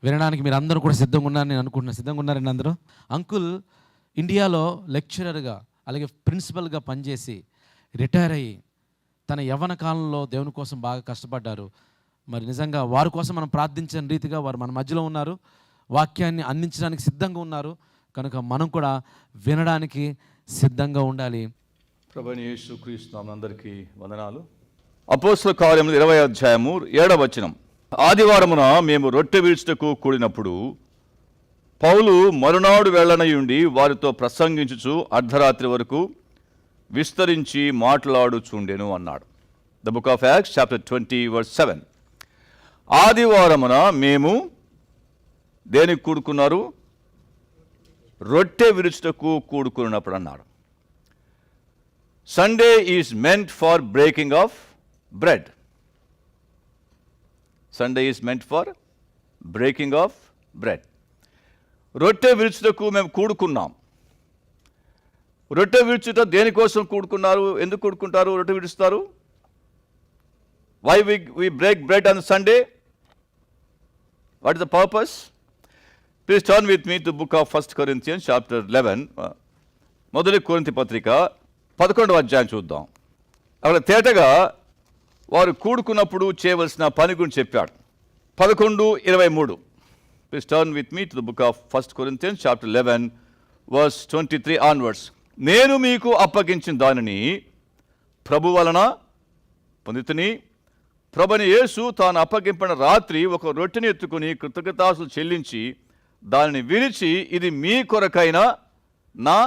వినడానికి మీరు అందరూ కూడా సిద్ధంగా ఉన్నారని నేను అనుకుంటున్నాను. సిద్ధంగా ఉన్నారండి అందరూ? అంకుల్ ఇండియాలో లెక్చరర్గా అలాగే ప్రిన్సిపల్గా పనిచేసి రిటైర్ అయ్యి తన యవ్వన కాలంలో దేవుని కోసం బాగా కష్టపడ్డారు. మరి నిజంగా వారి కోసం మనం ప్రార్థించిన రీతిగా వారు మన మధ్యలో ఉన్నారు, వాక్యాన్ని అందించడానికి సిద్ధంగా ఉన్నారు. కనుక మనం కూడా వినడానికి సిద్ధంగా ఉండాలి. ప్రభువైన యేసుక్రీస్తు నామమున అందరికీ వందనాలు. అపోస్తల కార్యములు 20వ అధ్యాయము 7వ వచనం. ఆదివారమున మేము రొట్టె విరుచుటకు కూడినప్పుడు పౌలు మరునాడు వెళ్ళనయుండి వారితో ప్రసంగించుచు అర్ధరాత్రి వరకు విస్తరించి మాట్లాడుచుండెను అన్నాడు. The book of acts chapter 20:7. ఆదివారమున మేము దేనికి కూడుకున్నారు? రొట్టె విరుచుటకు కూడుకున్నప్పుడు అన్నాడు. Sunday is meant for breaking of bread. Sunday is meant for breaking of bread. రొట్టె విరుచుటకు మేము కూడుకున్నాం. రొట్టె విరుచుట దేనికోసం కూడుకున్నారు? ఎందుకు కూడుకుంటారు? రొట్టె విరుస్తారు. Why we break bread on Sunday? What is the purpose? Please turn with me to book of 1 Corinthians chapter 11. మొదటి కొరింథీ పత్రిక 11వ అధ్యాయం చూద్దాం. అక్కడ తేటగా వారు కూడుకున్నప్పుడు చేయవలసిన పని గురించి చెప్పాడు. 11:23. Please turn with me to the book of 1 Corinthians chapter 11 verse 23 onwards. నేను మీకు అప్పగించిన దానిని ప్రభు వలన పొందితిని. ప్రభువైన యేసు తాను అప్పగింపిన రాత్రి ఒక రొట్టెని ఎత్తుకుని కృతజ్ఞతాస్తుతులు చెల్లించి దానిని విరిచి, ఇది మీ కొరకైన నా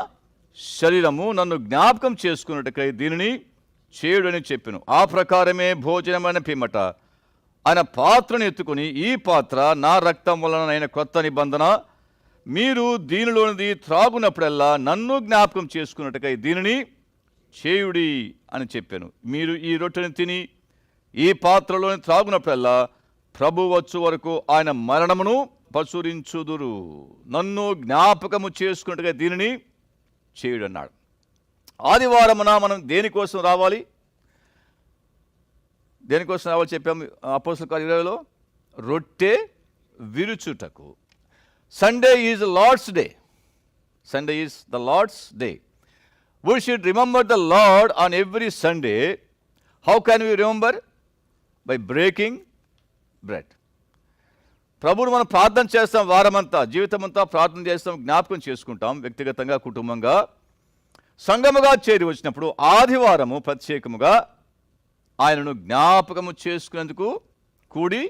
శరీరము, నన్ను జ్ఞాపకం చేసుకున్నట్టుకై దీనిని చేయుడని చెప్పెను. ఆ ప్రకారమే భోజనమైన పిమ్మట ఆయన పాత్రను ఎత్తుకుని, ఈ పాత్ర నా రక్తం వలన కొత్త నిబంధన, మీరు దీనిలోనిది త్రాగునప్పుడల్లా నన్ను జ్ఞాపకం చేసుకున్నట్టుకై దీనిని చేయుడి అని చెప్పాను. మీరు ఈ రొట్టెని తిని ఈ పాత్రలోని త్రాగునప్పుడల్లా ప్రభు వచ్చు వరకు ఆయన మరణమును ప్రచురించుదురు. నన్ను జ్ఞాపకము చేసుకున్నట్టుగా దీనిని చేయుడు అన్నాడు. ఆదివారమున మనం దేనికోసం రావాలి? దేనికోసం రావాలి చెప్పాము అపోస్తల కార్యం 20లో? రొట్టె విరుచుటకు. Sunday is Lord's day. Sunday is the Lord's day. We should remember the Lord on every Sunday. How can we remember? By breaking bread. ప్రభువును మనం ప్రార్థన చేస్తాం, వారమంతా జీవితం అంతా ప్రార్థన చేస్తాం, జ్ఞాపకం చేసుకుంటాం, వ్యక్తిగతంగా కుటుంబంగా సంఘముగా చేరి వచ్చినప్పుడు ఆదివారము ప్రత్యేకముగా ఆయనను జ్ఞాపకము చేసుకునేందుకు కూడి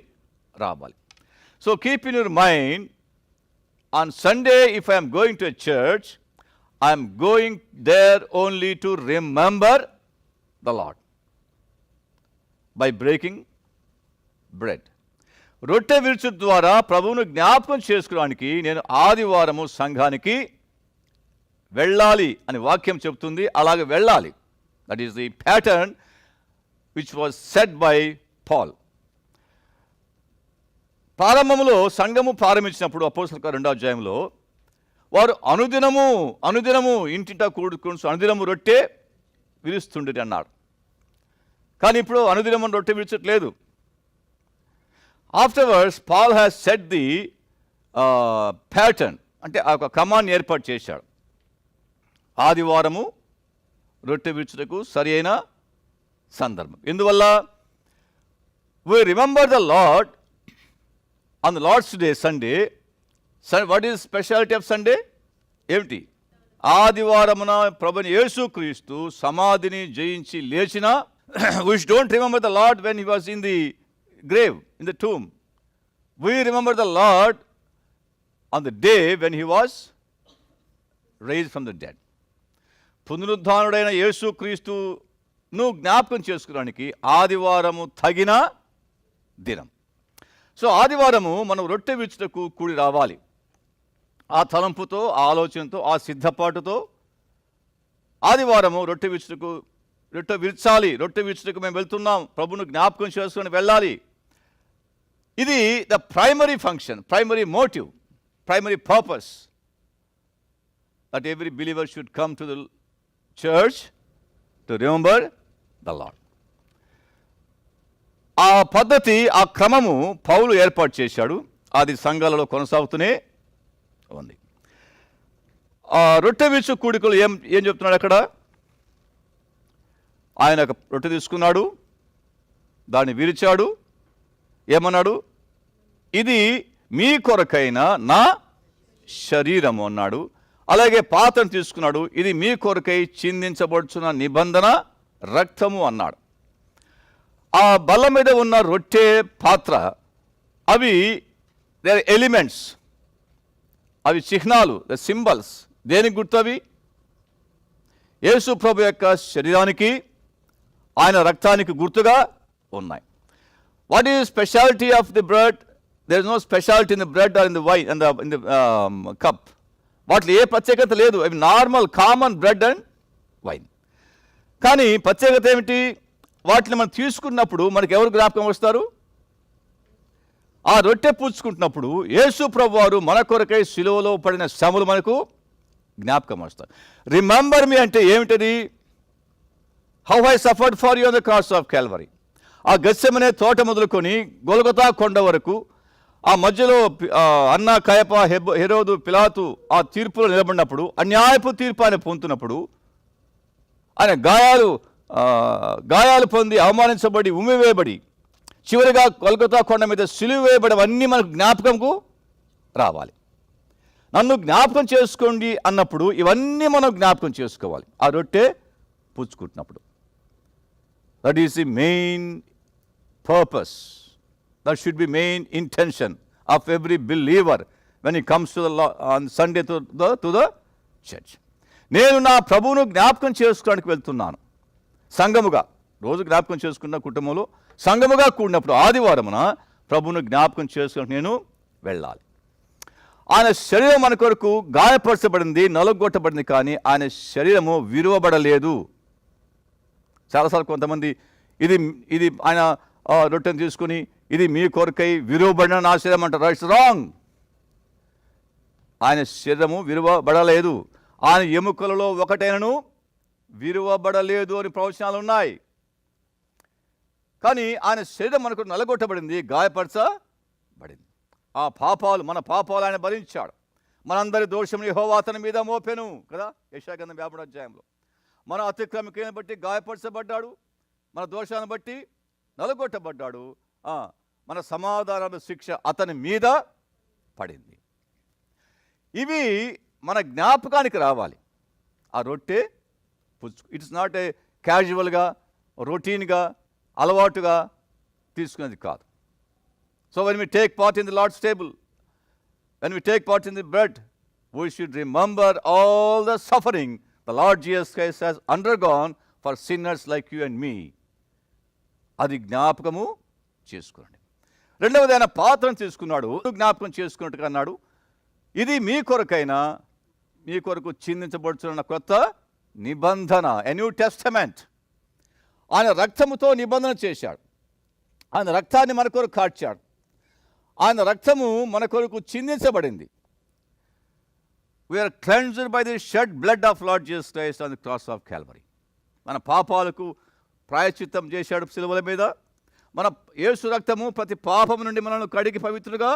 రావాలి. So keep in your mind, on Sunday if I'm going to a church, I'm going there only to remember the lord by breaking bread. రొట్టె విరుచు ద్వారా ప్రభువును జ్ఞాపకం చేసుకోవడానికి నేను ఆదివారము సంఘానికి వెళ్ళాలి అని వాక్యం చెబుతుంది. అలాగే వెళ్ళాలి. That is the pattern which was set by Paul. ప్రారంభంలో సంఘము ప్రారంభించినప్పుడు అపోస్తల కార్యం 2వ అధ్యాయంలో వారు అనుదినము ఇంటింటా కూడుకుని అనుదినము రొట్టె విరుస్తుండేది అన్నాడు. కానీ ఇప్పుడు అనుదినము రొట్టె విరుచట్లేదు. Afterwards, Paul has set the pattern, అంటే ఆ ఒక క్రమాన్ని ఏర్పాటు చేశాడు. ఆదివారము రొట్టె విరుచుటకు సరి అయిన సందర్భం. ఇందువల్ల we remember the Lord on the Lord's Day, Sunday. What is speciality of Sunday? ఏమిటి? ఆదివారమున ప్రభువైన యేసుక్రీస్తు సమాధిని జయించి లేచిన. We don't remember the Lord when he was in the grave, in the tomb. We remember the Lord on the day when he was raised from the dead. పునరుద్ధానుడైన యేసుక్రీస్తును జ్ఞాపకం చేసుకోవడానికి ఆదివారము తగిన దినం. సో ఆదివారము మనం రొట్టె విరుచుటకు కూడి రావాలి. ఆ తలంపుతో, ఆ ఆలోచనతో, ఆ సిద్ధపాటుతో ఆదివారము రొట్టె విరచాలి. రొట్టె విరుచుటకు మేము వెళ్తున్నాం, ప్రభును జ్ఞాపకం చేసుకొని వెళ్ళాలి. ఇది the primary function, primary motive, primary purpose that every believer should come to the church to remember the lord. ఆ పద్ధతి, ఆ క్రమము పౌలు ఏర్పాటు చేశాడు. అది సంఘాలలో కొనసాగుతూనే ఉంది. ఆ రొట్టె విరుచు కూడికలు ఏం చెప్తున్నాడు అక్కడ? ఆయన ఒక రొట్టె తీసుకున్నాడు, దాన్ని విరిచాడు, ఏమన్నాడు? ఇది మీ కొరకైన నా శరీరము అన్నాడు. అలాగే పాత్రను తీసుకున్నాడు, ఇది మీ కొరకై చిందించబడుచున్న నిబంధన రక్తము అన్నాడు. ఆ బల్ల మీద ఉన్న రొట్టె, పాత్ర, అవి దే ఎలిమెంట్స్, అవి చిహ్నాలు, ద సింబల్స్. దేనికి గుర్తు అవి? యేసు ప్రభు యొక్క శరీరానికి, ఆయన రక్తానికి గుర్తుగా ఉన్నాయి. What is speciality of the bread? There is no speciality in the bread or in the wine in the cup. వాటిలో ఏ ప్రత్యేకత లేదు. అవి normal common bread and wine. కానీ ప్రత్యేకత ఏమిటి? వాటిని మనం తీసుకున్నప్పుడు మనకి ఎవరు జ్ఞాపకం వస్తారు? ఆ రొట్టె పూడ్చుకుంటున్నప్పుడు యేసు ప్రభు వారు మన కొరకై శిలువలో పడిన శ్రమలు మనకు జ్ఞాపకం వస్తారు. రిమెంబర్ మీ అంటే ఏమిటది? How I suffered for you on the cross of Calvary. ఆ గెత్సెమనే తోట మొదలుకొని గొల్గొతా కొండ వరకు, ఆ మధ్యలో అన్న, కయప, హెరోదు, పిలాతు ఆ తీర్పులో నిలబడినప్పుడు, అన్యాయపు తీర్పు ఆయన పొందుతున్నప్పుడు, ఆయన గాయాలు పొంది, అవమానించబడి, ఉమ్మివేయబడి, చివరిగా గొల్గొతా కొండ మీద సిలువ వేయబడవన్నీ మనకు జ్ఞాపకంకు రావాలి. నన్ను జ్ఞాపకం చేసుకోండి అన్నప్పుడు ఇవన్నీ మనం జ్ఞాపకం చేసుకోవాలి. ఆ రొట్టె పుచ్చుకుంటున్నప్పుడు that is the main purpose. That should be main intention of every believer when he comes to on Sunday to the church. నేను నా ప్రభువును జ్ఞాపకం చేసుకోవడానికి వెళ్తున్నాను. సంఘముగా రోజు జ్ఞాపకం చేసుకున్న కుటుంబంలో సంఘముగా కూడినప్పుడు ఆదివారమున ప్రభువును జ్ఞాపకం చేసుకోవడానికి నేను వెళ్ళాలి. ఆయన శరీరం మన కొరకు గాయపరచబడింది, నలుగొట్టబడింది, కానీ ఆయన శరీరము విరువబడలేదు. చాలాసార్లు కొంతమంది ఇది ఆయన రొట్టెను తీసుకుని ఇది మీ కొరకై విరువబడిన నా శరీరం అంటారు. It's wrong. ఆయన శరీరము విరువబడలేదు. ఆయన ఎముకలలో ఒకటైనను విరువబడలేదు అని ప్రవచనాలు ఉన్నాయి. కానీ ఆయన శరీరం మనకు నలగొట్టబడింది, గాయపరచబడింది. ఆ పాపాలు, మన పాపాలు ఆయన భరించాడు. మనందరి దోషముని యెహోవా అతని మీద మోపెను కదా, యెషయా గ్రంథం 53వ అధ్యాయంలో. మన అతిక్రమణను బట్టి గాయపరచబడ్డాడు, మన దోషాన్ని బట్టి నలగొట్టబడ్డాడు, మన సమాధాన శిక్ష అతని మీద పడింది. ఇవి మన జ్ఞాపకానికి రావాలి. ఆ రొట్టె ఇట్స్ నాట్ ఏ క్యాజువల్గా, రొటీన్గా, అలవాటుగా తీసుకునేది కాదు. So when we take part in the Lord's table, when we take part in the bread, we should remember all the suffering the lord Jesus Christ has undergone for sinners like you and me. అది జ్ఞాపకము చేసుకోండి. రెండవది, ఆయన పాత్రను తీసుకున్నాడు, జ్ఞాపకం చేసుకున్నట్టుగా అన్నాడు, ఇది మీ కొరకైనా, మీ కొరకు చిందించబడుతున్న కొత్త నిబంధన, ఎ న్యూ టెస్టమెంట్. ఆయన రక్తముతో నిబంధన చేశాడు. ఆయన రక్తాన్ని మన కొరకు కార్చాడు. ఆయన రక్తము మన కొరకు చిందించబడింది. We are cleansed by the shed blood of Lord Jesus Christ on the cross of Calvary. మన పాపాలకు ప్రాయశ్చిత్తం చేశాడు శిలువల మీద. మన యేసు రక్తము ప్రతి పాపము నుండి మనల్ని కడిగి పవిత్రులుగా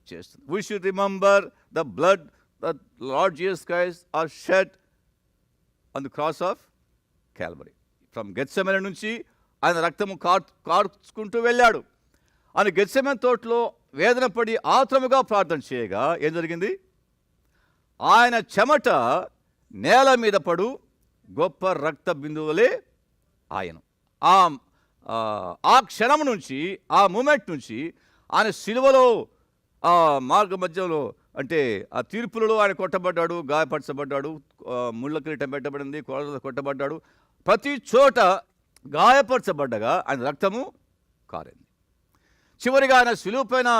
చేస్తుంది. We should remember the blood that lord Jesus Christ are shed on the cross of Calvary. From Gethsemane నుంచి ఆయన రక్తము కార్చుకుంటూ వెళ్ళాడు. ఆయన గెత్సెమనే తోటలో వేదన పడి ఆత్రముగా ప్రార్థన చేయగా ఏం జరిగింది? ఆయన చెమట నేల మీద పడు గొప్ప రక్త బిందువులే ఆయన. ఆ క్షణం నుంచి, ఆ మూమెంట్ నుంచి ఆయన సిలువలో, ఆ మార్గ మధ్యలో, అంటే ఆ తీర్పులలో ఆయన కొట్టబడ్డాడు, గాయపరచబడ్డాడు, ముళ్ళ కిరీటం పెట్టబడింది, కొట్టబడ్డాడు. ప్రతి చోట గాయపరచబడ్డగా ఆయన రక్తము కారింది. చివరిగా ఆయన సిలువ పైన,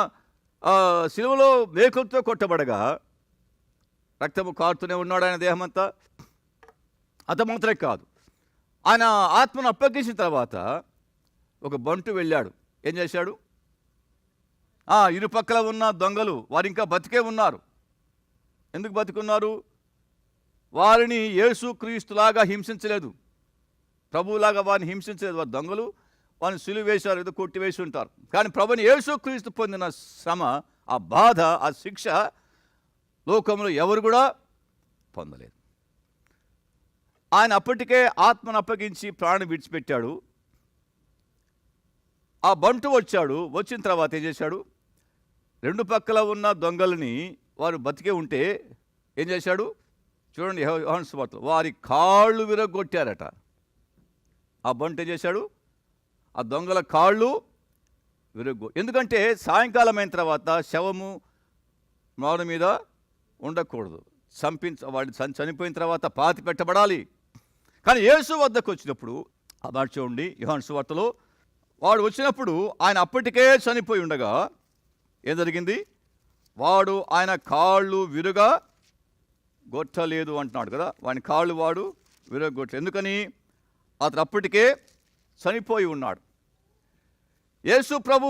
సిలువలో మేకులతో కొట్టబడగా రక్తము కారుతూనే ఉన్నాడు ఆయన దేహమంతా. అంత మాత్రమే కాదు, ఆయన ఆత్మను అప్పగించిన తర్వాత ఒక బంటు వెళ్ళాడు. ఏం చేశాడు? ఇరుపక్కల ఉన్న దొంగలు వారు ఇంకా బతికే ఉన్నారు. ఎందుకు బతికున్నారు? వారిని యేసు క్రీస్తులాగా హింసించలేదు, ప్రభువులాగా వారిని హింసించలేదు. వారు దొంగలు, వారిని సిలువ వేశారు, ఏదో కొట్టి వేసి ఉంటారు. కానీ ప్రభుని యేసు క్రీస్తు పొందిన శ్రమ ఆ బాధ, ఆ శిక్ష లోకంలో ఎవరు కూడా పొందలేదు. ఆయన అప్పటికే ఆత్మను అప్పగించి ప్రాణం విడిచిపెట్టాడు. ఆ బంటు వచ్చాడు. వచ్చిన తర్వాత ఏం చేశాడు? రెండు పక్కల ఉన్న దొంగలని వారు బతికే ఉంటే ఏం చేశాడు? చూడండి, యోహాను సువార్తలో వారి కాళ్ళు విరగొట్టారట. ఆ బంటు ఏం చేశాడు? ఆ దొంగల కాళ్ళు ఎందుకంటే సాయంకాలం అయిన తర్వాత శవము మారు మీద ఉండకూడదు, వాడి చనిపోయిన తర్వాత పాతి పెట్టబడాలి. కానీ యేసు వద్దకు వచ్చినప్పుడు ఆ మాట చూడండి, యోహాను సువార్తలో వాడు వచ్చినప్పుడు ఆయన అప్పటికే చనిపోయి ఉండగా ఏం జరిగింది? ఆయన కాళ్ళు విరుగా గొట్టలేదు అంటున్నాడు కదా. వాని కాళ్ళు వాడు విరగొట్టలేదు. ఎందుకని? అతను అప్పటికే చనిపోయి ఉన్నాడు. యేసు ప్రభు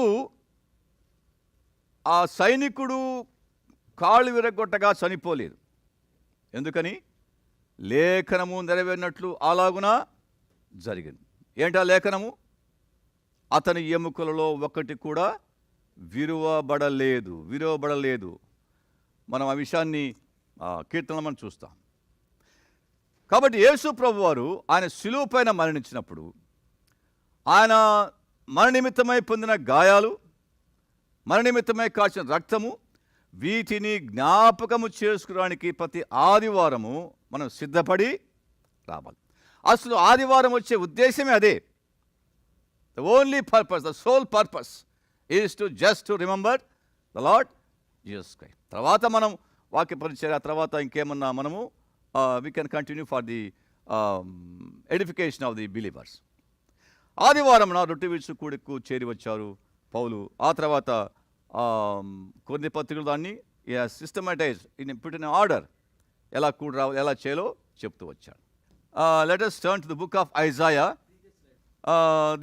ఆ సైనికుడు కాళ్ళు విరగొట్టగా చనిపోలేదు. ఎందుకని? లేఖనము నెరవేరినట్లు అలాగున జరిగింది. ఏంటా లేఖనము? అతని ఎముకలలో ఒకటి కూడా విరువబడలేదు. మనం ఆ విషయాన్ని కీర్తనలో మనం చూస్తాం. కాబట్టి యేసు ప్రభు వారు ఆయన శిలువ పైన మరణించినప్పుడు ఆయన మరణనిమిత్తమై పొందిన గాయాలు, మరణనిమిత్తమై కాచిన రక్తము, వీటిని జ్ఞాపకము చేసుకోవడానికి ప్రతి ఆదివారము మనం సిద్ధపడి రావాలి. అసలు ఆదివారం వచ్చే ఉద్దేశమే అదే. The only purpose, the sole purpose is to remember the lord Jesus Christ. తర్వాత మనం వాక్య పరిచర్య, తర్వాత ఇంకేమన్నా మనము we can continue for the edification of the believers. ఆదివారం రొట్టె విరుచు కూడికు చేరి వచ్చారు పౌలు. ఆ తర్వాత కొన్ని పత్రికలు దాన్ని సిస్టమటైజ్ పుట్ ఇన్ ఆర్డర్, ఎలా కూడి రావాలి, ఎలా చేయాలో చెప్తూ వచ్చాడు. Let us turn to the book of Isaiah.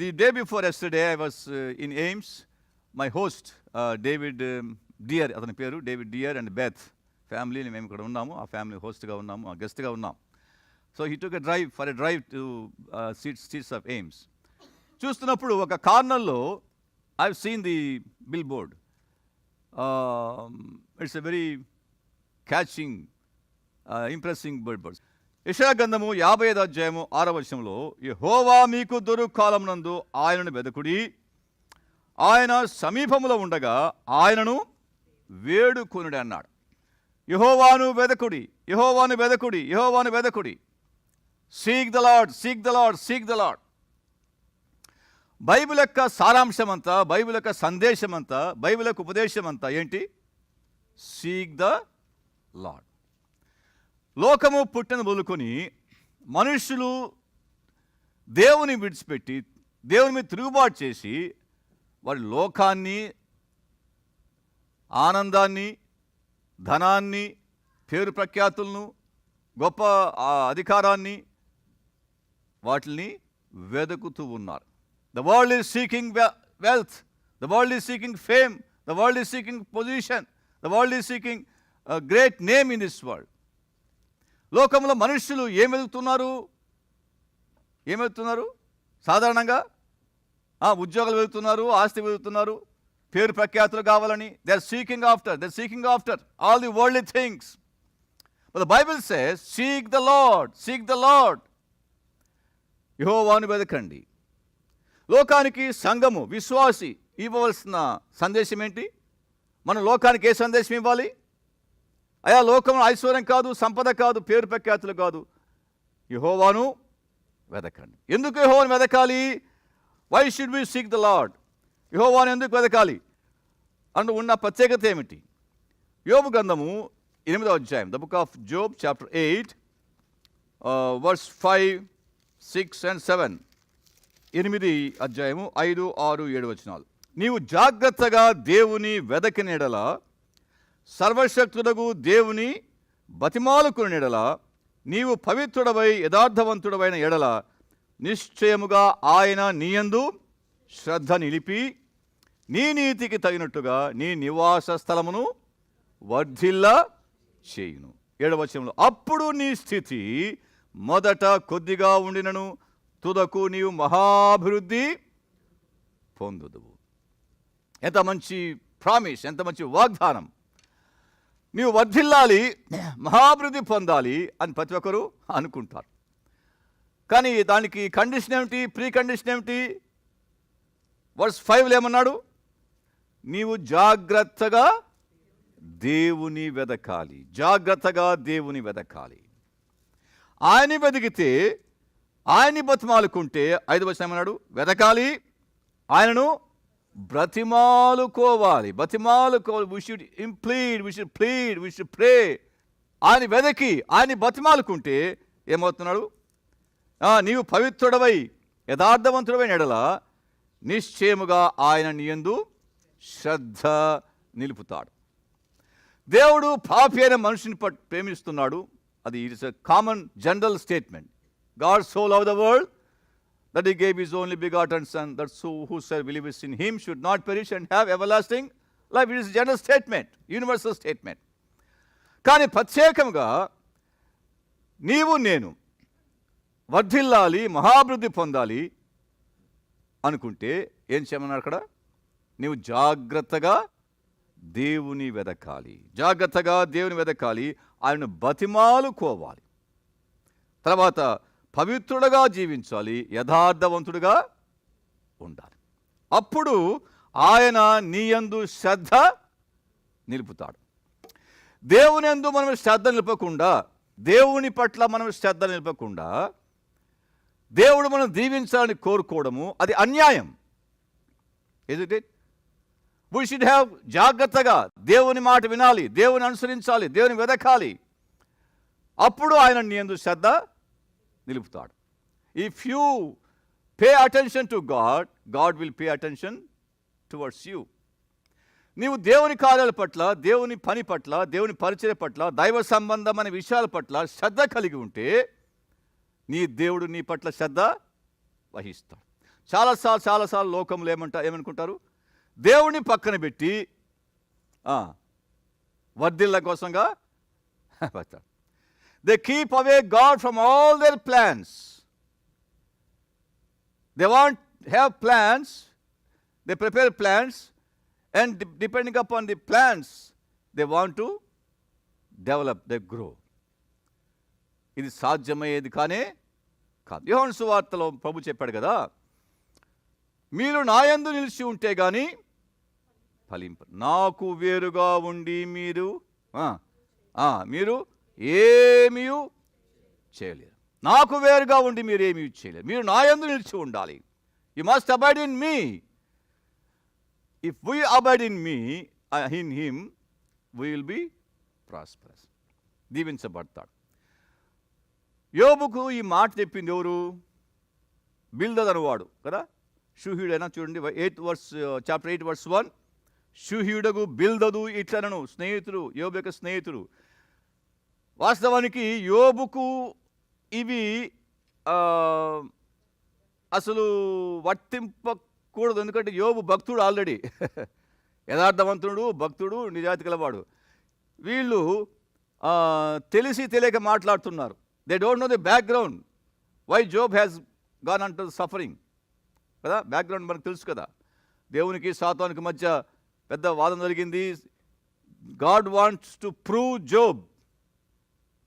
The day before yesterday I was in Ames. My host David Deer, అతని పేరు David Deer and Beth family, మేము ఇక్కడ ఉన్నాము. ఆ ఫ్యామిలీ హోస్ట్గా ఉన్నాము, గెస్ట్గా ఉన్నాం. So he took a drive to streets of Ames. చూస్తున్నప్పుడు ఒక కార్నర్లో I have seen the billboard. It's a very catching, impressing boards. యెషయా గ్రంథము 55వ అధ్యాయము 6వ వచనంలో, యెహోవా మీకు దొరుకాలం నందు ఆయనను వెదకుడి, ఆయన సమీపములో ఉండగా ఆయనను వేడుకొనుడి అన్నాడు. యెహోవాను వెదకుడి, యెహోవాను వెదకుడి, యెహోవాను వెదకుడి. Seek the lord, seek the lord, seek the Lord. Bible యొక్క సారాంశం అంతా, బైబిల్ యొక్క సందేశం అంతా, బైబిల్ యొక్క ఉపదేశం అంతా ఏంటి? Seek the lord. లోకము పుట్టిన మొదలుకొని మనుషులు దేవుని విడిచిపెట్టి దేవుని మీద తిరుగుబాటు చేసి వారి లోకాన్ని, ఆనందాన్ని, ధనాన్ని, పేరు ప్రఖ్యాతులను, గొప్ప అధికారాన్ని, వాటిని వెతుకుతూ ఉన్నారు. The world is seeking wealth, the world is seeking fame, the world is seeking position, the world is seeking great name in this world. లోకంలో మనుషులు ఏం వెతుకుతున్నారు? సాధారణంగా ఉద్యోగాలు వెతుకుతున్నారు, ఆస్తి వెతుకుతున్నారు, పేరు ప్రఖ్యాతులు కావాలని. They are seeking after all the worldly things. But the Bible says seek the lord, seek the lord. యెహోవాను వెదకండి. లోకానికి సంఘము, విశ్వాసి ఇవ్వవలసిన సందేశం ఏంటి? మనం లోకానికి ఏ సందేశం ఇవ్వాలి? అయా, లోకంలో ఐశ్వర్యం కాదు, సంపద కాదు, పేరు ప్రఖ్యాతులు కాదు, యెహోవాను వెదకండి. ఎందుకు యెహోవాను వెదకాలి? Why should we seek the lord? యెహోవాను ఎందుకు వెదకాలి అంటూ ఉన్న ప్రత్యేకత ఏమిటి? యోబు గ్రంథము 8వ అధ్యాయం, the book of Job chapter 8 verse 5, 6 and 7. 8 అధ్యాయము 5, 6, 7 వచనాలు. నీవు జాగ్రత్తగా దేవుని వెదకిన ఎడల, సర్వశక్తుడగు దేవుని బతిమాలుకుని ఎడల, నీవు పవిత్రుడవై యథార్థవంతుడవైన ఎడల, నిశ్చయముగా ఆయన నీయందు శ్రద్ధ నిలిపి నీ నీతికి తగినట్టుగా నీ నివాస స్థలమును వర్ధిల్ల చేయును. 7వ వచనంలో, అప్పుడు నీ స్థితి మొదట కొద్దిగా ఉండినను తుదకు నీవు మహాభివృద్ధి పొందుదువు. ఎంత మంచి ప్రామిస్, ఎంత మంచి వాగ్దానం. నీవు వర్ధిల్లాలి, మహాభివృద్ధి పొందాలి అని ప్రతి ఒక్కరూ అనుకుంటారు. కానీ దానికి కండిషన్ ఏమిటి, ప్రీ కండిషన్ ఏమిటి? వర్స్ 5లో ఏమన్నాడు? నీవు జాగ్రత్తగా దేవుని వెదకాలి, జాగ్రత్తగా దేవుని వెదకాలి. ఆయన్ని వెతికితే, ఆయన్ని బతిమాలుకుంటే, 5వ వచనం ఏమన్నాడు? వెదకాలి, ఆయనను బ్రతిమాలుకోవాలి. We should implead, we should plead, we should pray. ఆయన వెదకి ఆయన్ని బతిమాలుకుంటే ఏమవుతున్నాడు? నీవు పవిత్రుడవై యథార్థవంతుడవైన ఎడల నిశ్చయముగా ఆయన నీ యందు శ్రద్ధ నిలుపుతాడు. దేవుడు పాపి అయిన మనిషిని ప్రేమిస్తున్నాడు. అది it is a common general statement. God so love the world that he gave his only begotten son, that whosoever believes in him should not perish and have everlasting life. It is a general statement, universal statement. కానీ ప్రత్యేకంగా నీవు నేను వర్ధిల్లాలి, మహాభివృద్ధి పొందాలి అనుకుంటే ఏం చేయమన్నారు అక్కడ? నీవు జాగ్రత్తగా దేవుని వెదకాలి, జాగ్రత్తగా దేవుని వెదకాలి, ఆయనను బతిమాలుకోవాలి. తర్వాత పవిత్రుడుగా జీవించాలి, యథార్థవంతుడుగా ఉండాలి. అప్పుడు ఆయన నీ యందు శ్రద్ధ నిలుపుతాడు. దేవుని యందు మనం శ్రద్ధ నిలపకుండా, దేవుని పట్ల మనం శ్రద్ధ నిలపకుండా దేవుడు మనం దీవించాలని కోరుకోవడము అది అన్యాయం. It it we should have జాగ్రత్తగా దేవుని మాట వినాలి, దేవుని అనుసరించాలి, దేవుని వెదకాలి. అప్పుడు ఆయన నీ యందు శ్రద్ధ నిలుపుతాడు. If you pay attention to God, God will pay attention towards you. నీవు దేవుని కార్యాల పట్ల, దేవుని పని పట్ల, దేవుని పరిచయ పట్ల, దైవ సంబంధమైన విషయాల పట్ల శ్రద్ధ కలిగి ఉంటే నీ దేవుడు నీ పట్ల శ్రద్ధ వహిస్తాడు. చాలాసార్లు లోకంలో ఏమనుకుంటారు? దేవుని పక్కన పెట్టి వర్ధిల్ల కోసంగా వస్తాడు. They keep away God from all their plans. They want have plans, they prepare plans, and depending upon the plans, they want to develop, they grow. ఇది సాధ్యమయ్యేది కానే కాదు. యోహాను సువార్తలో ప్రభు చెప్పాడు కదా, మీరు నా యందు నిలిచి ఉంటే గాని ఫలింపరు, నాకు వేరుగా ఉండి మీరు ఏమీ చేయలేరు. నాకు వేరుగా ఉండి మీరు ఏమీ చేయలేరు. మీరు నా యందు నిలిచి ఉండాలి. You must abide in me. If we abide in me, in him, we will be prosperous. దీవించబడతాడు. యోబుకు ఈ మాట చెప్పింది ఎవరు? బిల్దద్ అనువాడు కదా, షూహీడైనా చూడండి, చాప్టర్ 8 verse 1. షూహీడకు బిల్దదు ఇట్లనను, స్నేహితుడు, యోబు యొక్క స్నేహితుడు. వాస్తవానికి యోబుకు ఇవి అసలు వర్తింపకూడదు. ఎందుకంటే యోబు భక్తుడు ఆల్రెడీ, యథార్థవంతుడు, భక్తుడు, నిజాయితీ గలవాడు. వీళ్ళు తెలిసి తెలియక మాట్లాడుతున్నారు. They don't know the background why Job has gone unto suffering కదా. బ్యాక్గ్రౌండ్ మనకు తెలుసు కదా. దేవునికి సాతానుకి మధ్య పెద్ద వాదన జరిగింది. God wants to prove Job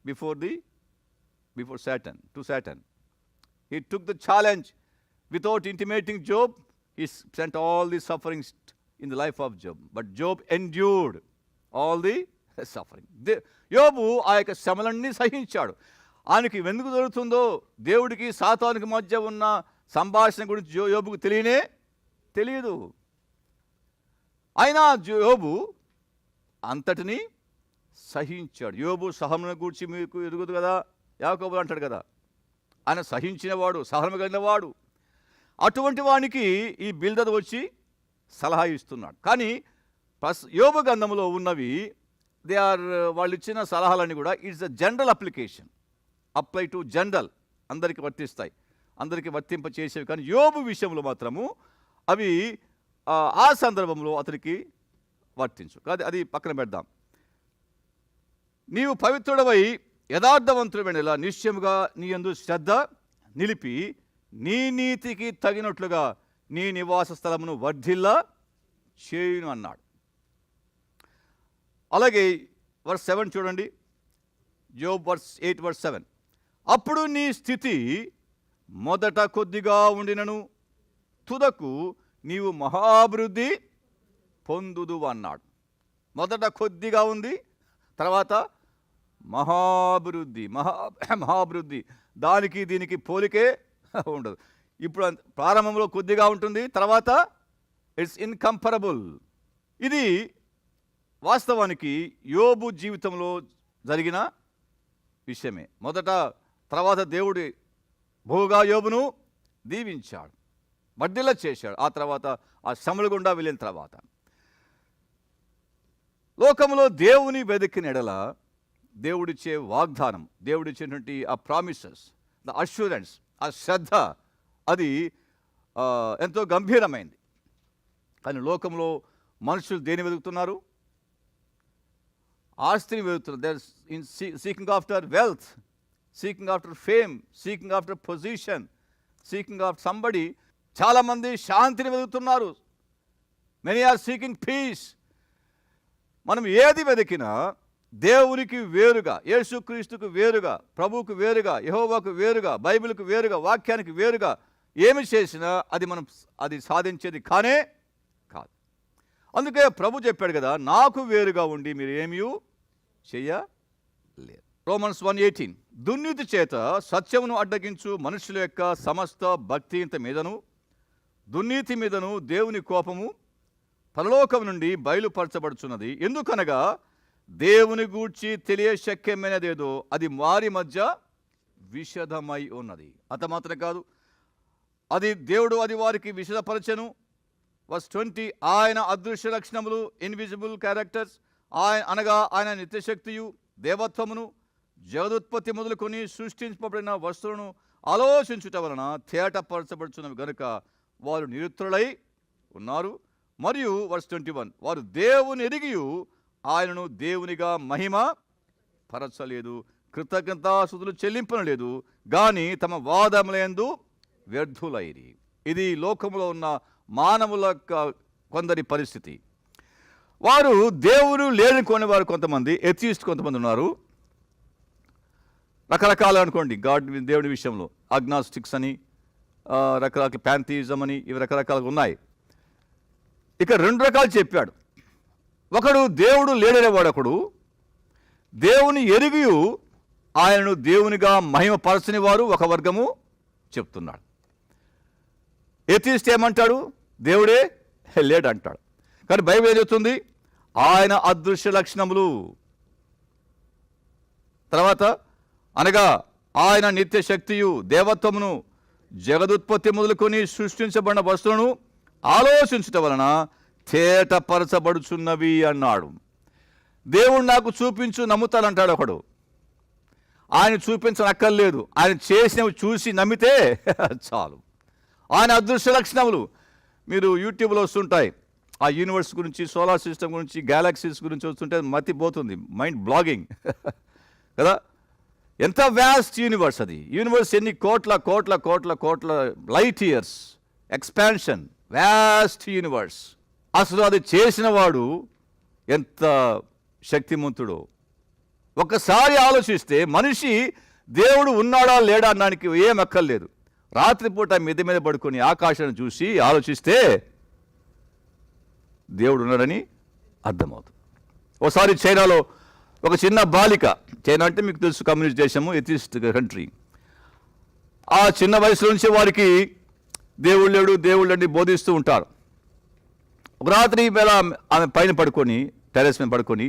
before Satan, to Satan. He took the challenge without intimating Job. He sent all the sufferings in the life of Job. But Job endured all the suffering. యోబు ఆ యొక్క శ్రమలన్నీ సహించాడు. ఆయనకి ఎందుకు జరుగుతుందో, దేవుడికి సాతానుకి మధ్య ఉన్న సంభాషణ గురించి యోబుకు తెలియదు. అయినా యోబు అంతటినీ సహించాడు. యోబు సహనమును గూర్చి మీకు ఎరుగుదు కదా, యాకోబు అంటాడు కదా, ఆయన సహించినవాడు, సహనము కలిగినవాడు. అటువంటి వానికి ఈ బిల్దద్ వచ్చి సలహా ఇస్తున్నాడు. కానీ యోబు గ్రంథంలో ఉన్నవి వాళ్ళు ఇచ్చిన సలహాలన్నీ కూడా it's a general application, apply to general, అందరికీ వర్తిస్తాయి, అందరికీ వర్తింప చేసేవి. కానీ యోబు విషయంలో మాత్రము అవి ఆ సందర్భంలో అతనికి వర్తించు. అది పక్కన పెడదాం. నీవు పవిత్రుడవై యథార్థవంతుడైన నిశ్చయముగా నీ యందు శ్రద్ధ నిలిపి నీ నీతికి తగినట్లుగా నీ నివాస స్థలమును వర్ధిల్ల చేయును అన్నాడు. అలాగే వర్స్ 7 చూడండి, యోబ్ 8:7. అప్పుడు నీ స్థితి మొదట కొద్దిగా ఉండినను తుదకు నీవు మహాభివృద్ధి పొందుదు అన్నాడు. మొదట కొద్దిగా ఉంది, తర్వాత మహాభివృద్ధి. దానికి దీనికి పోలికే ఉండదు. ఇప్పుడు ప్రారంభంలో కొద్దిగా ఉంటుంది, తర్వాత ఇట్స్ ఇన్కంపరబుల్. ఇది వాస్తవానికి యోబు జీవితంలో జరిగిన విషయమే. మొదట తర్వాత దేవుడు బహుగా యోబును దీవించాడు, వర్ధిల్ల చేశాడు. ఆ తర్వాత ఆ శ్రమల గుండా వెళ్ళిన తర్వాత లోకంలో దేవుని వెతికిన ఎడల దేవుడిచ్చే వాగ్దానం, దేవుడిచ్చేటువంటి ఆ ప్రామిసెస్, ద అష్యూరెన్స్, ఆ శ్రద్ధ, అది ఎంతో గంభీరమైంది. కానీ లోకంలో మనుషులు దేని వెతుకుతున్నారు? ఆస్తిని వెతుకుతున్నారు. They are seeking after wealth, seeking after fame, seeking after position, seeking after somebody. చాలామంది శాంతిని వెతుకుతున్నారు. Many are seeking peace. మనం ఏది వెతికినా దేవునికి వేరుగా, యేసుక్రీస్తుకు వేరుగా, ప్రభువుకు వేరుగా, యెహోవాకు వేరుగా, బైబిల్కు వేరుగా, వాక్యానికి వేరుగా ఏమి చేసినా అది సాధించేది కానే కాదు. అందుకే ప్రభు చెప్పాడు కదా, నాకు వేరుగా ఉండి మీరు ఏమీ చెయ్యలేరు. రోమన్స్ 1:18. దుర్నీతి చేత సత్యమును అడ్డగించు మనుషుల యొక్క సమస్త భక్తిహీనత మీదను దుర్నీతి మీదను దేవుని కోపము పరలోకం నుండి బయలుపరచబడుచున్నది. ఎందుకనగా దేవుని గూర్చి తెలియశక్యమైనదేదో అది వారి మధ్య విషదమై ఉన్నది. అంత మాత్రం కాదు, దేవుడు అది వారికి విషదపరచెను. వర్స్ 20. ఆయన అదృశ్య లక్షణములు, ఇన్విజిబుల్ క్యారెక్టర్స్, అనగా ఆయన నిత్యశక్తియు దేవత్వమును జగదుత్పత్తి మొదలుకొని సృష్టించబడిన వస్తువులను ఆలోచించుట వలన తేటపరచబడుచున్నవి గనుక వారు నిరుత్రులై ఉన్నారు. మరియు వర్స్ 21. వారు దేవుని ఎరిగియు ఆయనను దేవునిగా మహిమ పరచలేదు, కృతజ్ఞతాస్తుతులు చెల్లింపనలేదు, గాని తమ వాదములందు వ్యర్థులైరి. ఇది లోకంలో ఉన్న మానవుల కొందరి పరిస్థితి. వారు దేవుడు లేనుకోని వారు కొంతమంది, ఎథియిస్ట్ కొంతమంది ఉన్నారు. రకరకాలు అనుకోండి దేవుడి విషయంలో, అగ్నాస్టిక్స్ అని, రకరకాల ప్యాంథియిజం అని, ఇవి రకరకాలుగా ఉన్నాయి. ఇక 2 రకాలు చెప్పాడు. ఒకడు దేవుడు లేడనేవాడు, ఒకడు దేవుని ఎరిగియు ఆయనను దేవునిగా మహిమపరచని వారు ఒక వర్గము చెప్తున్నాడు. ఎథియిస్ట్ ఏమంటాడు? దేవుడే లేడు అంటాడు. కానీ బైబిల్ ఏం చెప్తుంది? ఆయన అదృశ్య లక్షణములు, తర్వాత అనగా ఆయన నిత్య శక్తియు దేవత్వమును జగదుత్పత్తి మొదలుకొని సృష్టించబడిన వస్తువులను ఆలోచించటం వలన తేటపరచబడుచున్నవి అన్నాడు. దేవుడు నాకు చూపించు నమ్ముతానంటాడు ఒకడు. ఆయన చూపించనక్కర్లేదు, ఆయన చేసినవి చూసి నమ్మితే చాలు. ఆయన అదృశ్య లక్షణములు మీరు యూట్యూబ్లో వస్తుంటాయి. ఆ యూనివర్స్ గురించి, సోలార్ సిస్టమ్ గురించి, గ్యాలక్సీస్ గురించి వస్తుంటే మతిపోతుంది, మైండ్ బ్లాగింగ్ కదా. ఎంత వ్యాస్ట్ యూనివర్స్ అది. యూనివర్స్ ఎన్ని కోట్ల కోట్ల కోట్ల కోట్ల light years expansion, vast universe. అసలు అది చేసిన వాడు ఎంత శక్తిమంతుడో ఒక్కసారి ఆలోచిస్తే, మనిషి దేవుడు ఉన్నాడా లేడా అనడానికి ఏం అక్కర్లేదు. రాత్రిపూట మిద్దె మీద పడుకొని ఆకాశాన్ని చూసి ఆలోచిస్తే దేవుడు ఉన్నాడని అర్థమవుతుంది. ఒకసారి చైనాలో ఒక చిన్న బాలిక, చైనా అంటే మీకు తెలుసు కమ్యూనిస్ట్ దేశము, ఎథియిస్ట్ కంట్రీ. ఆ చిన్న వయసు నుంచి వారికి దేవుడు లేడు, దేవుడు లేని బోధిస్తూ ఉంటారు. ఒక రాత్రి వేళ ఆమె పైన పడుకొని, టెర్రస్ మీద పడుకొని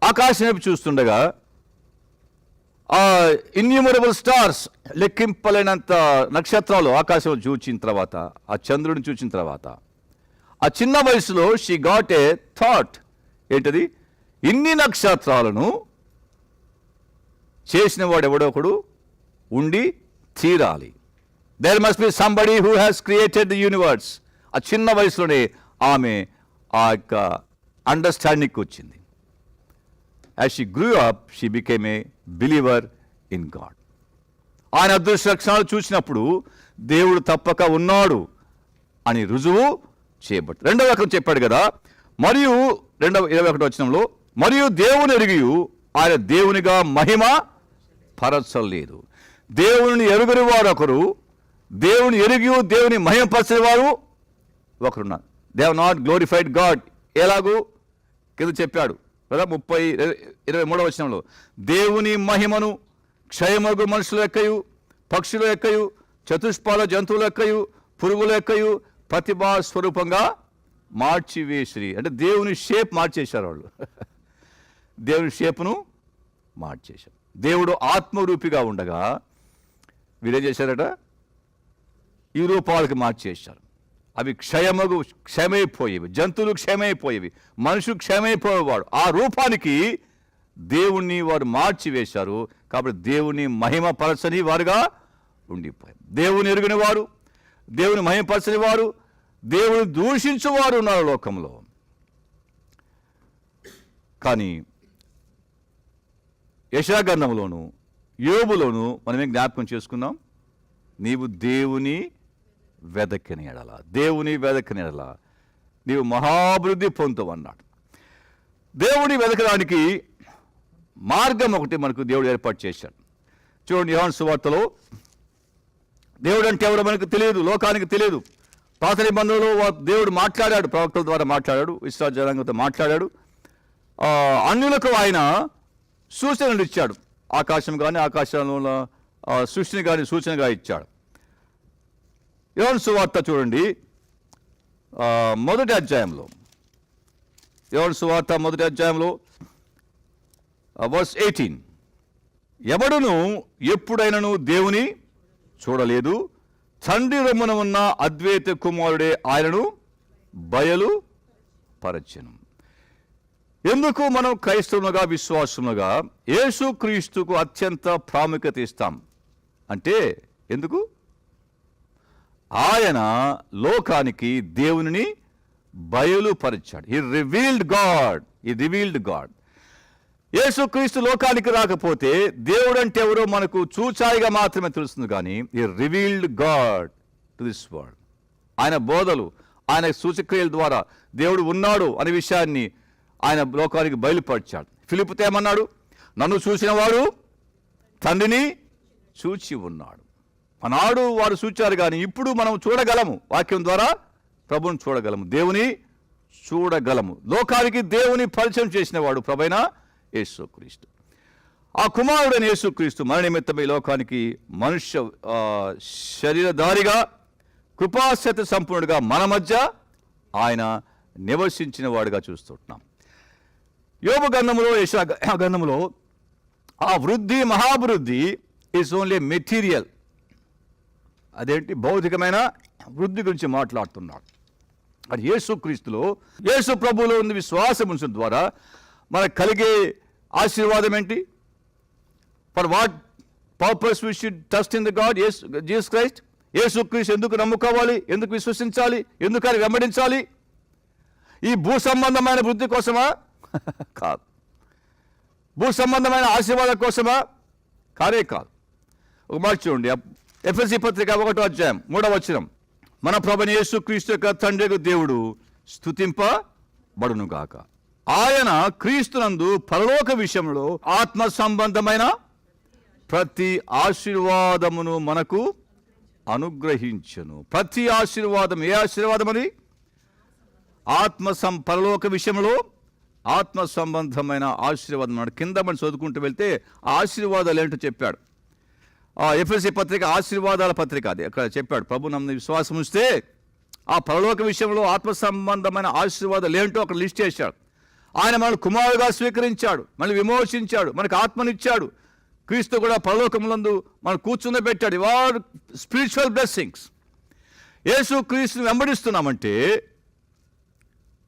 ఆకాశం వైపు చూస్తుండగా ఇన్యూమరబుల్ స్టార్స్, లెక్కింపలేనంత నక్షత్రాలు ఆకాశం చూచిన తర్వాత, ఆ చంద్రుడిని చూసిన తర్వాత, ఆ చిన్న వయసులో షీ గాట్ ఏ థాట్. ఏంటది? ఇన్ని నక్షత్రాలను చేసిన వాడు ఎవడో ఒకడు ఉండి తీరాలి. There must be somebody who has created the universe. ఆ చిన్న వయసులోనే ఆమె ఆ యొక్క అండర్స్టాండింగ్కి వచ్చింది. As she grew up she became a believer in God. ఆయన అదృశ్య లక్షణాలు చూసినప్పుడు దేవుడు తప్పక ఉన్నాడు అని రుజువు చేయబట్టు. రెండవ రకం చెప్పాడు కదా, మరియు 21వ వచనంలో, మరియు దేవుని ఎరిగియు ఆయన దేవునిగా మహిమ పరచలేదు. దేవుని ఎరుగుని వారు ఒకరు, దేవుని ఎరిగియు దేవుని మహిమపరచని వారు ఒకరున్నారు. They have not glorified God. ఎలాగూ కింద చెప్పాడు కదా 23వ వచనంలో, దేవుని మహిమను క్షయమగు మనుషుల ఎక్కయు, పక్షుల ఎక్కయు, చతుష్పాల జంతువుల ఎక్కయు, పురుగుల ఎక్కయు ప్రతిభా స్వరూపంగా మార్చివేసిరి. అంటే దేవుని షేప్ మార్చేశారు వాళ్ళు. దేవుని షేప్ను మార్చేశారు. దేవుడు ఆత్మరూపిగా ఉండగా వీరేం చేశారట, ఈ రూపాలకి మార్చేశారు. అవి క్షయమైపోయేవి, జంతువులు క్షయమైపోయేవి, మనుషులు క్షయమైపోయేవాడు. ఆ రూపానికి దేవుణ్ణి వారు మార్చివేశారు. కాబట్టి దేవుని మహిమపరచని వారుగా ఉండిపోయారు. దేవుని ఎరుగని వారు, దేవుని మహిమపరచని వారు, దేవుని దూషించువారు ఉన్నారు లోకంలో. కానీ యెషయా గ్రంథంలోను యోబులోను మనమే జ్ఞాపకం చేసుకుందాం, నీవు దేవుని వెదకని ఎడల, దేవుని వెదకని ఎడల నీవు మహాభివృద్ధి పొందుతావు అన్నాడు. దేవుని వెదకడానికి మార్గం ఒకటి మనకు దేవుడు ఏర్పాటు చేశాడు. చూడండి, యోహాను సువార్తలో దేవుడు అంటే ఎవరో మనకు తెలియదు, లోకానికి తెలియదు. పాత నిబంధనలో దేవుడు మాట్లాడాడు, ప్రవక్తల ద్వారా మాట్లాడాడు, ఇశ్రాయేలు జనాంగంతో మాట్లాడాడు. అన్యులకు ఆయన సూచనలు ఇచ్చాడు. ఆకాశం కానీ ఆకాశంలో సృష్టిని కానీ సూచనగా ఇచ్చాడు. యోహాను సువార్త చూడండి, మొదటి అధ్యాయంలో, యోహాను సువార్త మొదటి అధ్యాయంలో వర్స్ 18, ఎవడును ఎప్పుడైనను దేవుని చూడలేదు, తండ్రి రొమ్మున ఉన్న అద్వైత కుమారుడే ఆయనను బయలు పరచెను. ఎందుకు మనం క్రైస్తవులుగా విశ్వాసములుగా యేసుక్రీస్తుకు అత్యంత ప్రాముఖ్యత ఇస్తాం అంటే, ఎందుకు? ఆయన లోకానికి దేవునిని బయలుపరిచాడు. హి రివీల్డ్ గాడ్. యేసుక్రీస్తు లోకానికి రాకపోతే దేవుడు అంటే ఎవరో మనకు చూచాయిగా మాత్రమే తెలుస్తుంది. కానీ he revealed God to this world. ఆయన బోధలు, ఆయన సూచక్రియల ద్వారా దేవుడు ఉన్నాడు అనే విషయాన్ని ఆయన లోకానికి బయలుపరిచాడు. ఫిలిప్పుతో ఏమన్నాడు? నన్ను చూసినవాడు తండ్రిని చూచి ఉన్నాడు. ఆనాడు వారు చూచారు, కానీ ఇప్పుడు మనం చూడగలము. వాక్యం ద్వారా ప్రభుని చూడగలము, దేవుని చూడగలము. లోకానికి దేవుని పరిచయం చేసిన వాడు ప్రభైన యేసుక్రీస్తు. ఆ కుమారుడైన యేసుక్రీస్తు మన నిమిత్తమై లోకానికి మనుష్య శరీరధారిగా కృపాసత్య సంపూర్ణుడిగా మన మధ్య ఆయన నివసించిన వాడుగా చూస్తుంటున్నాం. యోబు గ్రంథములో, యెషయా గ్రంథములో ఆ వృద్ధి, మహాభివృద్ధి ఈజ్ ఓన్లీ మెటీరియల్. అదేంటి? భౌతికమైన వృద్ధి గురించి మాట్లాడుతున్నాడు. అది యేసుక్రీస్తులో, యేసు ప్రభువులో ఉన్న విశ్వాసం ఉంచడం ద్వారా మనకు కలిగే ఆశీర్వాదం ఏంటి? For what purpose we should trust in the God Jesus Christ. యేసుక్రీస్తు ఎందుకు నమ్ముకోవాలి, ఎందుకు విశ్వసించాలి, ఎందుకు అని వెంబడించాలి? ఈ భూ సంబంధమైన వృద్ధి కోసమా? కాదు. భూ సంబంధమైన ఆశీర్వాదం కోసమా? కానే కాదు. ఒక మాట చూడండి, ఎఫెసీ పత్రిక 1వ అధ్యాయం 3వ వచనం, మన ప్రభువైన యేసుక్రీస్తు యొక్క తండ్రి దేవుడు స్తుతింపబడునుగాక. ఆయన క్రీస్తునందు పరలోక విషయంలో ఆత్మ సంబంధమైన ప్రతి ఆశీర్వాదమును మనకు అనుగ్రహించును. ప్రతి ఆశీర్వాదం. ఏ ఆశీర్వాదం అది? పరలోక విషయంలో ఆత్మ సంబంధమైన ఆశీర్వాదం. కింద మనం చదువుకుంటూ వెళ్తే ఆ ఆశీర్వాదాలు ఏంటో చెప్పాడు. ఎఫెసీ పత్రిక ఆశీర్వాదాల పత్రిక, అది అక్కడ చెప్పాడు. ప్రభు నమ్మిన విశ్వాసం ఉంచితే ఆ పరలోక విషయంలో ఆత్మ సంబంధమైన ఆశీర్వాదాలు ఏంటో అక్కడ లిస్ట్ చేశాడు. ఆయన మనల్ని కుమారుగా స్వీకరించాడు, మళ్ళీ విమోచించాడు, మనకు ఆత్మనిచ్చాడు. క్రీస్తు కూడా పరలోకములందు మనం కూర్చుండబెట్టాడు. ఇవాళ స్పిరిచువల్ బ్లెస్సింగ్స్. యేసు క్రీస్తుని వెంబడిస్తున్నామంటే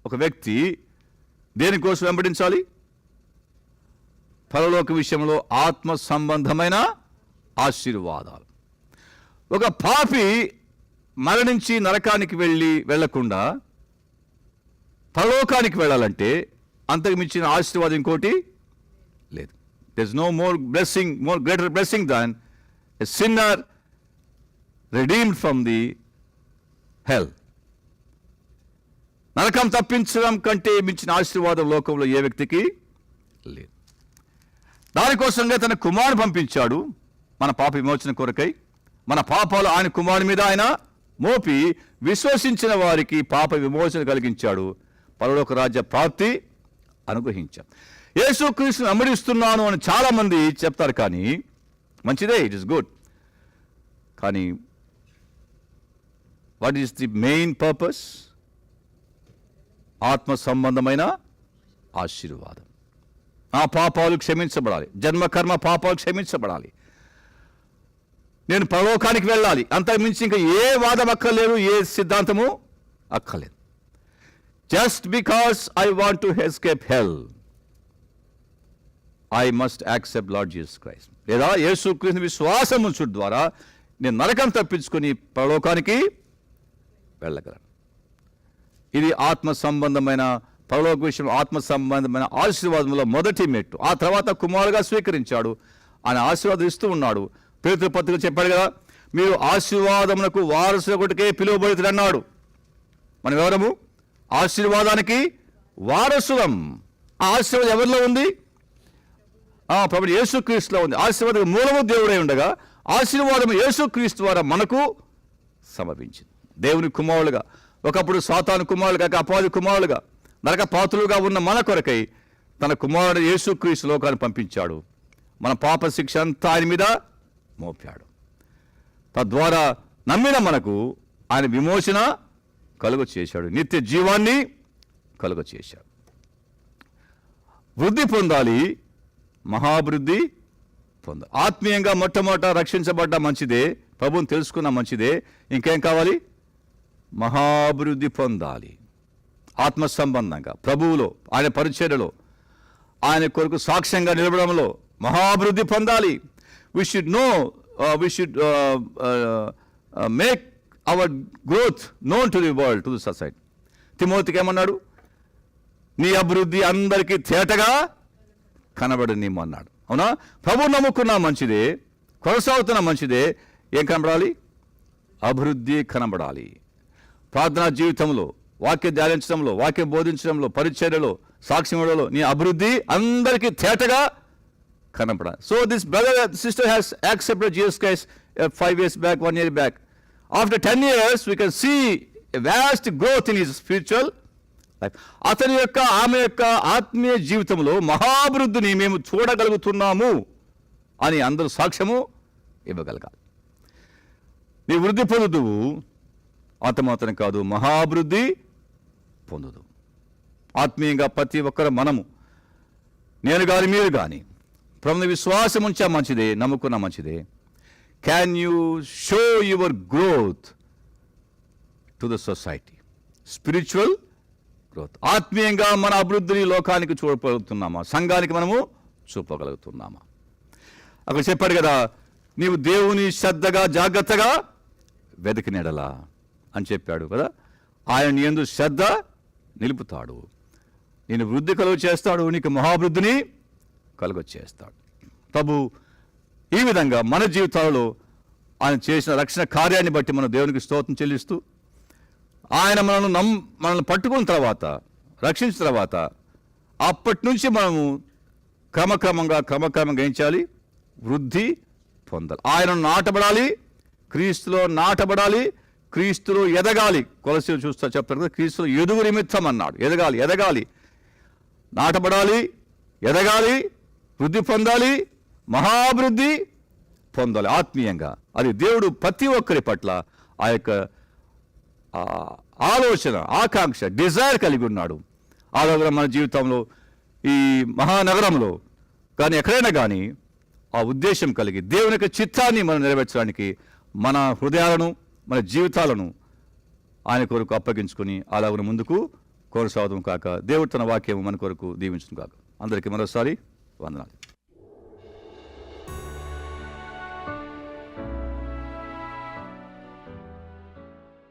ఒక వ్యక్తి దేనికోసం వెంబడించాలి? పరలోక విషయంలో ఆత్మ సంబంధమైన ఆశీర్వాదాలు. ఒక పాపి మరణించి నరకానికి వెళ్లకుండా పరలోకానికి వెళ్ళాలంటే అంతకు మించిన ఆశీర్వాదం ఇంకోటి లేదు. There's no more greater blessing than a sinner redeemed from the hell. నరకం తప్పించడం కంటే మించిన ఆశీర్వాదం లోకంలో ఏ వ్యక్తికి లేదు. దానికోసంగా తన కుమారుని పంపించాడు మన పాప విమోచన కొరకై. మన పాపాలు ఆయన కుమారుని మీద ఆయన మోపి విశ్వసించిన వారికి పాప విమోచన కలిగించాడు, పరలోక రాజ్య ప్రాప్తి అనుగ్రహించాడు. యేసుక్రీస్తుని వెంబడిస్తున్నాను అని చాలామంది చెప్తారు, కానీ మంచిదే, ఇట్ ఇస్ గుడ్. కానీ what is the main purpose? ఆత్మ సంబంధమైన ఆశీర్వాదం. ఆ పాపాలు క్షమించబడాలి, జన్మకర్మ పాపాలు క్షమించబడాలి, నేను పరలోకానికి వెళ్ళాలి, అంతకుమించి ఇంకా ఏ వాదం అక్కర్లేదు, ఏ సిద్ధాంతము అక్కర్లేదు. Just because I want to escape hell, I must accept lord Jesus Christ. లేదా యేసుక్రీస్తుని విశ్వాసం ఉంచడం ద్వారా నేను నరకం తప్పించుకొని పరలోకానికి వెళ్ళగలను. ఇది ఆత్మ సంబంధమైన పరలోక విషయం, ఆత్మ సంబంధమైన ఆశీర్వాదంలో మొదటి మెట్టు. ఆ తర్వాత కుమారుగా స్వీకరించాడు, ఆయన ఆశీర్వాదం ఇస్తూ ఉన్నాడు. పేతురు పత్రిక చెప్పాడు కదా, మీరు ఆశీర్వాదమునకు వారసులకే పిలువబడుతురు అన్నాడు. మనం ఎవరము? ఆశీర్వాదానికి వారసులం. ఆ ఆశీర్వాదం ఎవరిలో ఉంది? ప్రభువు యేసుక్రీస్తులో ఉంది. ఆశీర్వాదం మూలము దేవుడై ఉండగా ఆశీర్వాదం యేసుక్రీస్తు ద్వారా మనకు సమర్పించింది. దేవుని కుమారులుగా, ఒకప్పుడు సాతాను కుమారులుగా, అపవాది కుమారులుగా, నరక పాత్రులుగా ఉన్న మన కొరకై తన కుమారుడు యేసుక్రీస్తు లోకాన్ని పంపించాడు. మన పాప శిక్ష అంతా ఆయన మీద మోపాడు. తద్వారా నమ్మిన మనకు ఆయన విమోచన కలుగ చేశాడు, నిత్య జీవాన్ని కలుగ చేశాడు. వృద్ధి పొందాలి, మహాభివృద్ధి పొందాలి. ఆత్మీయంగా మొట్టమొదట రక్షించబడ్డ మంచిదే, ప్రభువుని తెలుసుకున్న మంచిదే. ఇంకేం కావాలి? మహాభివృద్ధి పొందాలి. ఆత్మ సంబంధంగా ప్రభువులో, ఆయన పరిచర్యలో, ఆయన కొరకు సాక్ష్యంగా నిలబడంలో మహాభివృద్ధి పొందాలి. we should know, we should make our growth known to the world, to the society. తిమోతికి ఏమన్నాడు? నీ అభివృద్ధి అందరికీ తేటగా కనబడనేమో అన్నాడు. అవునా? ప్రభు నమ్ముకున్నా మంచిదే, కొనసాగుతున్న మంచిదే. ఏం కనబడాలి? అభివృద్ధి కనబడాలి. ప్రార్థనా జీవితంలో, వాక్యం ధ్యానించడంలో, వాక్యం బోధించడంలో, పరిచర్యలో, సాక్ష్యంలో నీ అభివృద్ధి అందరికీ తేటగా కనపడాలి. So this brother and sister has accepted Jesus Christ 5 years back, 1 year back. After 10 years, we can see a vast growth in his spiritual life. అతని యొక్క, ఆమె యొక్క ఆత్మీయ జీవితంలో మహాభివృద్ధిని మేము చూడగలుగుతున్నాము అని అందరూ సాక్ష్యము ఇవ్వగలగాలి. నీ వృద్ధి పొందుదువు, అంత మాత్రం కాదు, మహాభివృద్ధి పొందుదు. ఆత్మీయంగా ప్రతి ఒక్కరు మనము, నేను కానీ మీరు కానీ ప్రభువుని విశ్వాసం ఉంచా మంచిదే, నమ్ముకున్న మంచిదే. Can you show your growth to the society? Spiritual growth. ఆత్మీయంగా మన అభివృద్ధిని లోకానికి చూపగలుగుతున్నామా? సంఘానికి మనము చూపగలుగుతున్నామా? అక్కడ చెప్పాడు కదా, నీవు దేవుని శ్రద్ధగా జాగ్రత్తగా వెతికినెడలా అని చెప్పాడు కదా. ఆయన నీ యందు శ్రద్ధ నిలుపుతాడు, నేను వృద్ధి కలుగ చేస్తాడు, నీకు మహాభివృద్ధిని కలుగొచ్చేస్తాడు. ప్రభు ఈ విధంగా మన జీవితాలలో ఆయన చేసిన రక్షణ కార్యాన్ని బట్టి మనం దేవునికి స్తోత్రం చెల్లిస్తూ, ఆయన మనల్ని పట్టుకున్న తర్వాత, రక్షించిన తర్వాత, అప్పటి నుంచి మనము క్రమక్రమంగా ఏం చేయాలి? వృద్ధి పొందాలి. ఆయన నాటబడాలి, క్రీస్తులో నాటబడాలి, క్రీస్తులో ఎదగాలి. కొలసీలు చూస్తా చెప్తారు కదా, క్రీస్తులో ఎదుగు నిమిత్తం అన్నాడు. ఎదగాలి, నాటబడాలి, ఎదగాలి, వృద్ధి పొందాలి, మహాభివృద్ధి పొందాలి ఆత్మీయంగా. అది దేవుడు ప్రతి ఒక్కరి పట్ల ఆ యొక్క ఆలోచన, ఆకాంక్ష, డిజైర్ కలిగి ఉన్నాడు. అలాగే మన జీవితంలో, ఈ మహానగరంలో కానీ ఎక్కడైనా కానీ ఆ ఉద్దేశం కలిగి దేవుని యొక్క చిత్తాన్ని మనం నెరవేర్చడానికి మన హృదయాలను, మన జీవితాలను ఆయన కొరకు అప్పగించుకొని అలాగ ముందుకు కొనసాగుదాం కాక. దేవుడు తన వాక్యం మన కొరకు దీవించును కాక. అందరికీ మరోసారి వందనాలు.